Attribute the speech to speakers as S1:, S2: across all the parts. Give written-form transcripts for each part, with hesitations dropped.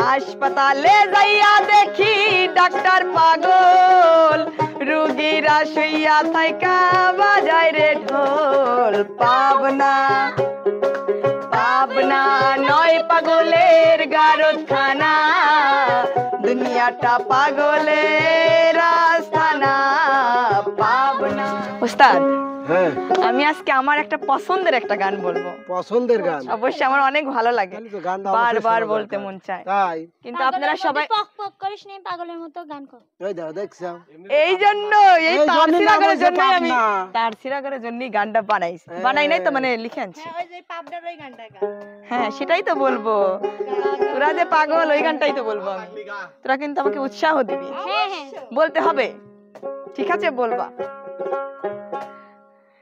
S1: হাসপাতালে যাইয়া দেখি ডাক্তার পাগল, রোগীরা শুইয়া থাইকা বাজায় রে ঢোল। পাবনা পাবনা নয় পাগলের গারদখানা, দুনিয়াটা পাগলের আস্তানা। পাবনা। ওস্তাদ,
S2: হ্যাঁ,
S1: আমি আজকে আমার একটা পছন্দের একটা গান বলবো।
S2: পছন্দের গান?
S1: অবশ্যই আমার অনেক ভালো লাগে, বারবার বলতে মন চায়,
S2: তাই
S1: কিন্তু আপনারা সবাই
S3: পক পক করিস নি, পাগলের মতো গান কর।
S2: এই দাও দেখছো,
S1: এই জন্য এই তারসিরাগরের জন্য আমি তারসিরাগরের জন্য গানটা বানাই নাই তো, মানে লিখে আনছি।
S3: ওই যে পাবনার ওই গানটা গা।
S1: হ্যাঁ, সেটাই তো বলবো, তোরা যে পাগল ওই গানটাই তো বলবো আমি। তোরা কিন্তু আমাকে উৎসাহ দিবি,
S3: হ্যাঁ হ্যাঁ
S1: বলতে হবে, ঠিক আছে? বলবা।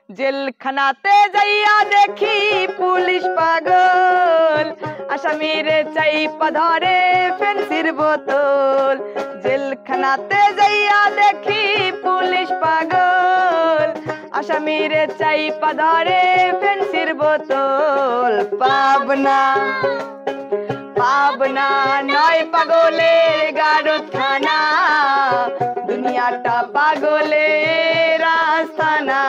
S1: জেলখানাতে যাইয়া দেখি পুলিশ পাগল, আসামিরে চাইপা ধরে ফেন্সির বোতল। জেলখানাতে যাইয়া দেখি পুলিশ পাগল, আসামিরে চাইপা ধরে ফেন্সির বোতল। পাবনা পাবনা নয় পাগলের গারদখানা, দুনিয়াটা পাগলের আস্তানা।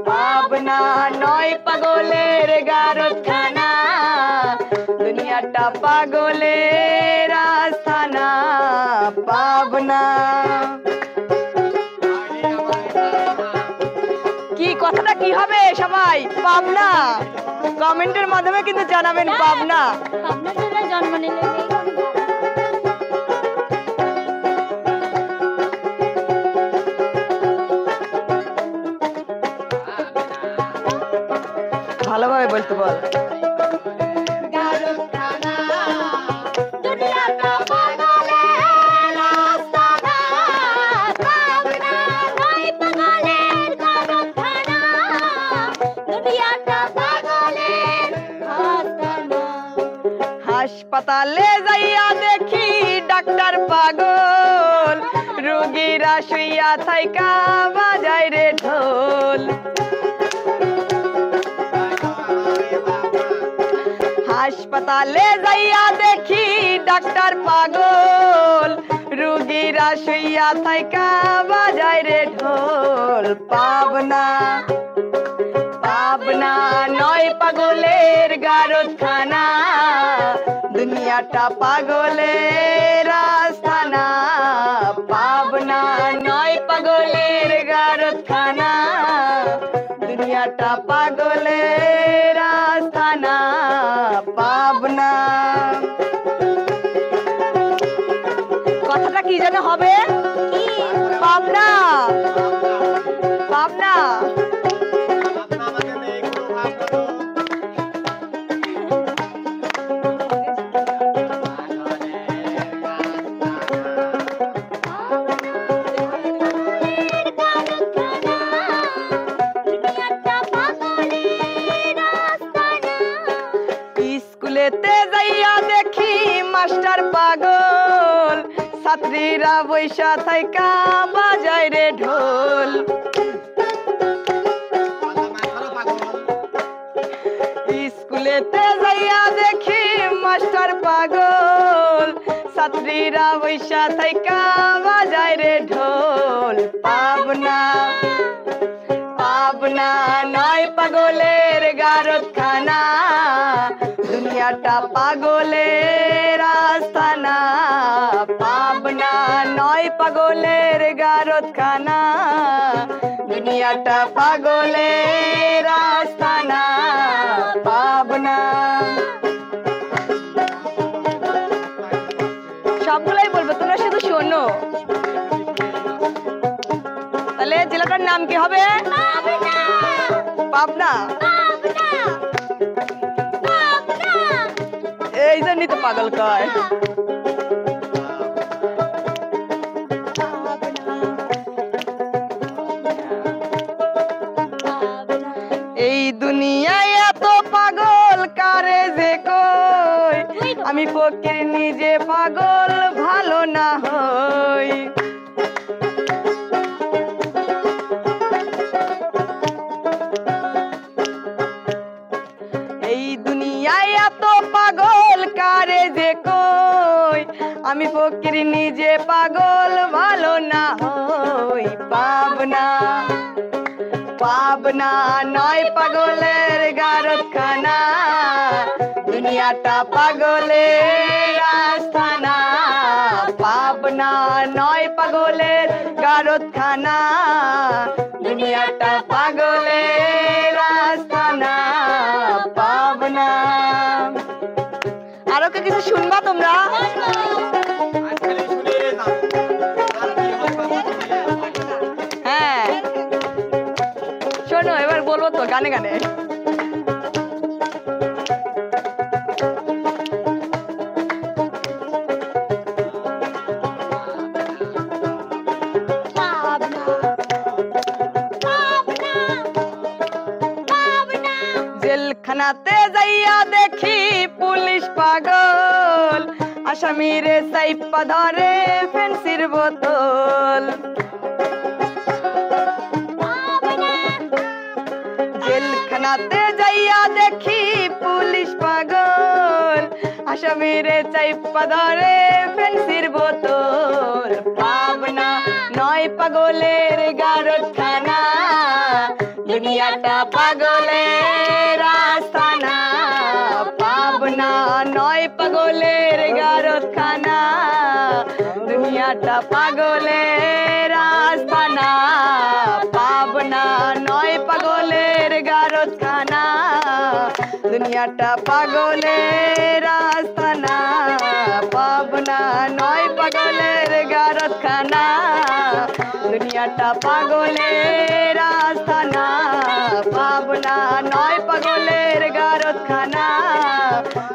S1: পাবনা নয় পাগলের গারদখানা, দুনিয়াটা পাগলের আস্তানা। পাবনা। কি কথাটা কি হবে সবাই? পাবনা কমেন্টের মাধ্যমে কিন্তু জানাবেন। পাবনা
S3: পাবনার জেলায় জন্ম নিলে এই গান গাও।
S1: ভালোভাবে বলতে বল।
S3: দুনিয়াটা পাগলের আস্তানা, পাবনা নয় পাগলের গারদখানা, দুনিয়াটা পাগলের আস্তানা।
S1: হাসপাতালে যাইয়া দেখি ডাক্তার পাগল, রোগীরা শুইয়া থাইকা বাজায় রে ঢোল। হাসপাতালে যাইয়া দেখি ডাক্তার পাগল, রোগীরা শুইয়া থাইকা বাজায় রে ঢোল। পাবনা পাবনা নয় পাগলের গারদখানা, দুনিয়াটা পাগলের আস্তানা। পাবনা নয় পাগলের গারদখানা, দুনিয়াটা পাগলের আস্তানা। পাবনা। কথাটা কি যেন হবে? পাবনা পাবনা। স্কুলেতে যাইয়া দেখি মাস্টার পাগল, ছাত্রীরা বৈশা থাইকা বাজায় রে ঢোল। স্কুলেতে যাইয়া দেখি মাস্টার পাগল, ছাত্রীরা বৈশা থাইকা বাজায় রে ঢোল। পাবনা পাবনা নয় পাগলের গারদখানা, দুনিয়াটা পাগলের আস্তানা। পাবনা নয় পাগলের গারদখানা, দুনিয়াটা পাগলের আস্তানা। পাবনা। সবগুলাই বলবো, তোমরা শুধু শোনো। তাহলে জেলাটার নাম কি হবে? পাবনা। এই জন্যই তো পাগল কয়। এই দুনিয়ায় এত পাগল কারে যে কই, আমি ফকির নিজে পাগল ভালো না হই। এই দুনিয়ায় এত পাগল কারে যে কই, আমি ফকির নিজে পাগল ভালো না হই পাবনা পাবনা নয় পাগলের গারতখানা দুনিয়াটা পাগলের আস্তানা পাবনা নয় পাগলের গারতখানা দুনিয়াটা পাগলের আস্তানা পাবনা। আরো কে কিছু শুনবা তোমরা? হ্যাঁ শোনো, এবার বলবো তো গানে গানে। জেলখানাতে যাইয়া দেখি পুলিশ পাগল আসামিরে সাইপা ধরে ফেন্সির বোতল। জেলখানাতে যাইয়া দেখি পুলিশ পাগল আসামিরে চাইপা ধরে ফেন্সির বোতল। পাবনা নয় পাগলের গারতখানা দুনিয়াটা পাগলের আস্তানা পাবনা নয় পাগলের গারতখানা দুনিয়াটা পাগলের আস্তানা পাবনা নয় পাগলের গারতখানা দুনিয়াটা পাগলের আস্তানা পাবনা নয় পাগলের গারতখানা দুনিয়াটা পাগলের আস্তানা পাবনা নয় পাগলের গারতখানা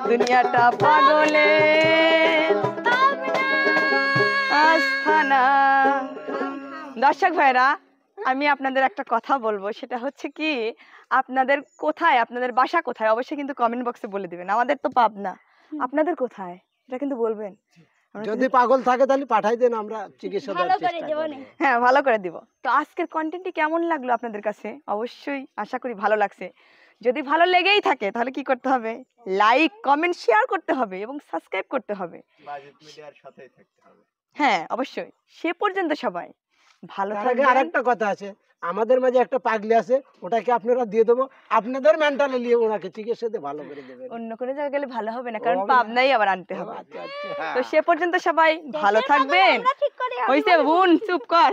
S1: দুনিয়াটা পাগলের আস্তানা। দর্শক ভাইরা, আমি আপনাদের একটা কথা বলবো, সেটা হচ্ছে কি আপনাদের কোথায়, আপনাদের বাসা কোথায় অবশ্যই কিন্তু কমেন্ট বক্সে বলে দিবেন। আমাদের তো পাবনা, আপনাদের কোথায় এটা কিন্তু বলবেন।
S2: যদি পাগল থাকে তাহলে পাঠাই দেন, আমরা চিকিৎসা দেওয়ার চেষ্টা করব।
S1: হ্যাঁ ভালো করে দিব। তো আজকের কন্টেন্টটি কেমন লাগলো আপনাদের কাছে? অবশ্যই আশা করি ভালো লাগছে। যদি ভালো লেগেই থাকে তাহলে কি করতে হবে? লাইক কমেন্ট শেয়ার করতে হবে এবং সাবস্ক্রাইব করতে হবে।
S2: বাজেট মিডিয়ার সাথেই থাকতে হবে।
S1: হ্যাঁ অবশ্যই। সে পর্যন্ত সবাই ভালো
S2: তার আগে
S1: থাকবেন।
S2: আরেকটা কথা আছে, আমাদের মাঝে একটা পাগলি আছে, ওটাকে আপনারা দিয়ে দেবো, আপনাদের মেন্টালি নিয়ে ওনাকে চিকিৎসাতে ভালো করে দেবেন।
S1: অন্য কোনো জায়গায় গেলে ভালো হবে না, কারণ
S2: হবে না।
S1: পাবনাই আবার আনতে হবে।
S2: আচ্ছা আচ্ছা।
S1: তো সে পর্যন্ত সবাই ভালো থাকবেন। হইছে বোন চুপ কর।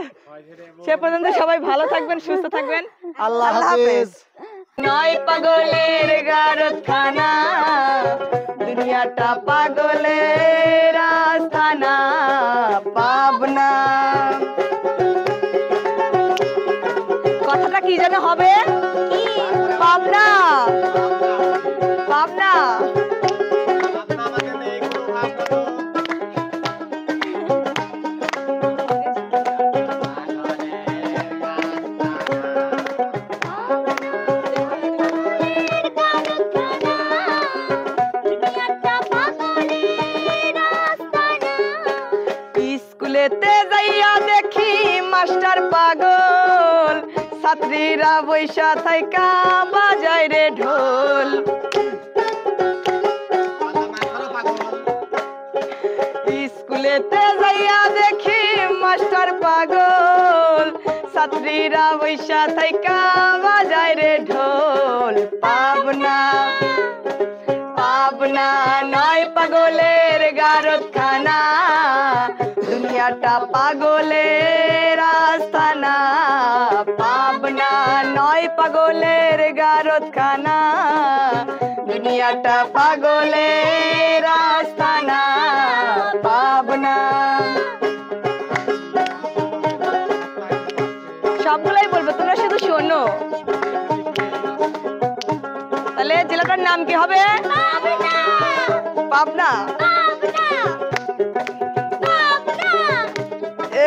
S1: সে পর্যন্ত সবাই ভালো থাকবেন, সুস্থ থাকবেন।
S2: আল্লাহ হাফেজ।
S1: নয় পাগলের গারতখানা দুনিয়াটা পাগলের আস্তানা পাবনা। কথাটা কি যেন হবে? পাবনা পাবনা। স্কুলেতে যাইয়া দেখি মাস্টার পাগল ছাত্রীরা বৈশা থাইকা বাজায় রে ঢোল। স্কুলেতে যাইয়া দেখি মাস্টার পাগল ছাত্রীরা বৈশা থাইকা বাজায় রে ঢোল। পাবনা পাবনা নয় পাগলের গারতখানা দুনিয়াটা পাগলের আস্তানা পাবনা নয় পাগলের গারতখানা দুনিয়াটা পাগলের আস্তানা পাবনা। সবগুলাই বলবো, তোমরা শুধু শোনো। তাহলে জেলাটার নাম কি হবে? পাবনা।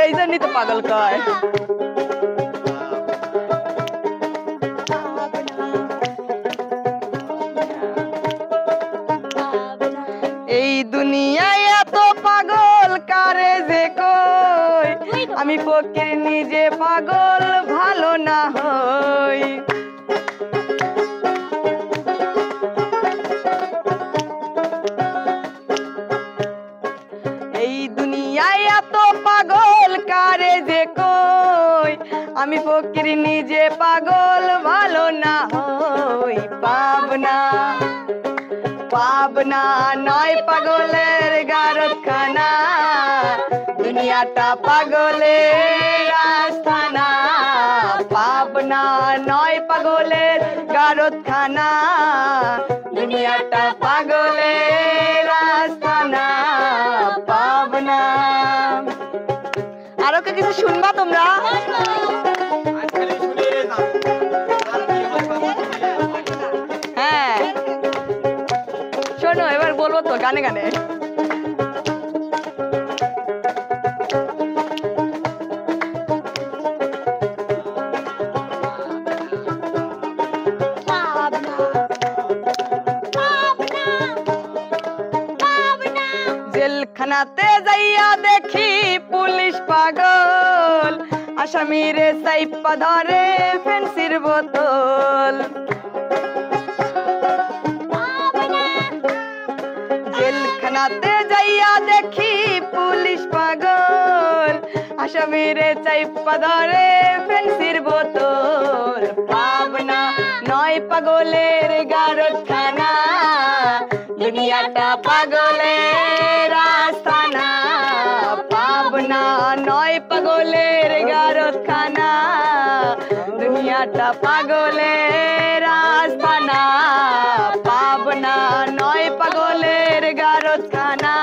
S1: এই জন্যই তো পাগল কয়। এই দুনিয়ায় এত পাগল কারে যে কই, আমি ফকির নিজে পাগল ভালো না হই। এই দুনিয়ায় এত পাগল কারে যে কই, আমি ফকির নিজে পাগল ভালো না হই। পাবনা পাবনা নয় পাগলের গারতখানা, দুনিয়াটা পাগলের আস্তানা। পাবনা নয় পাগলের গারতখানা, দুনিয়াটা পাগলের আস্তানা। পাবনা। আরো কে কিছু শুনবা তোমরা? হ্যাঁ শোনো, এবার বলবো তো গানে গানে। জেলখানাতে যাইয়া দেখি পুলিশ পাগল, আসামিরে সাইপা ধরে ফেন্সির বোতল। জেলখানাতে যাইয়া দেখি পুলিশ পাগল, আসামিরে চাইপা ধরে ফেন্সির বোতল। পাবনা নয় পাগলের গারতখানা, দুনিয়াটা পাগলের আস্তানা। পাবনা নয় পাগলের গারতখানা, দুনিয়াটা পাগলের আস্তানা। পাবনা নয় পাগলের গারতখানা,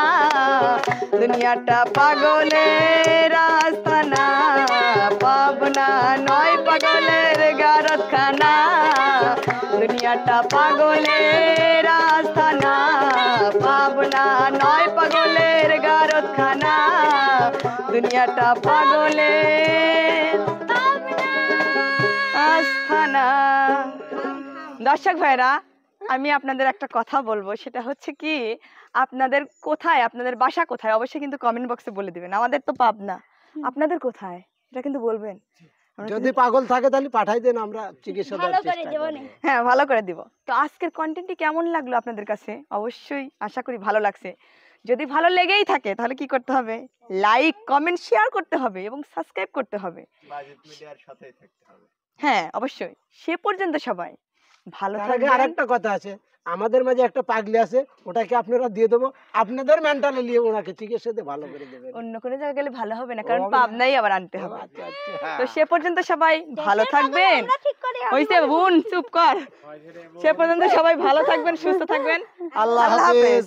S1: দুনিয়াটা পাগলের আস্তানা। পাবনা নয় পাগলের গারতখানা, দুনিয়াটা পাগলের আস্তানা। পাবনা নয় পাগলের গারতখানা, দুনিয়াটা পাগলের আস্তানা। দর্শক ভাইরা, আমি আপনাদের একটা কথা বলবো, সেটা হচ্ছে কি, আপনাদের কোথায়, আপনাদের বাসা কোথায় অবশ্যই কিন্তু কমেন্ট বক্সে বলে দিবেন। আমাদের তো পাবনা, আপনাদের কোথায় এটা কিন্তু বলবেন।
S2: যদি পাগল থাকে তাহলে পাঠাই দেন, আমরা চিকিৎসা দেওয়ার চেষ্টা করব।
S1: হ্যাঁ ভালো করে দিব। তো আজকের কন্টেন্টটি কেমন লাগলো আপনাদের কাছে? অবশ্যই আশা করি ভালো লাগছে। যদি ভালো লেগেই থাকে তাহলে কি করতে হবে? লাইক কমেন্ট শেয়ার করতে হবে এবং সাবস্ক্রাইব করতে হবে। হ্যাঁ অবশ্যই। সে পর্যন্ত সবাই ভালো
S2: তার আগে
S1: থাকবেন।
S2: আরেকটা কথা আছে, আমাদের মাঝে একটা পাগলি আছে, ওটাকে আপনারা দিয়ে দেবো, আপনাদের মেন্টালে নিয়ে ওনাকে চিকিৎসা দিয়ে ভালো করে দেবেন।
S1: অন্য কোনো জায়গায় গেলে ভালো হবে না, কারণ
S2: হবে না।
S1: পাবনাই আবার আনতে হবে।
S2: আচ্ছা আচ্ছা।
S1: তো সে পর্যন্ত সবাই ভালো থাকবেন। হইছে বোন চুপ কর। সে পর্যন্ত সবাই ভালো থাকবেন, সুস্থ থাকবেন।
S2: আল্লাহ
S1: আল্লাহ
S2: হাফেজ।
S1: হাফেজ।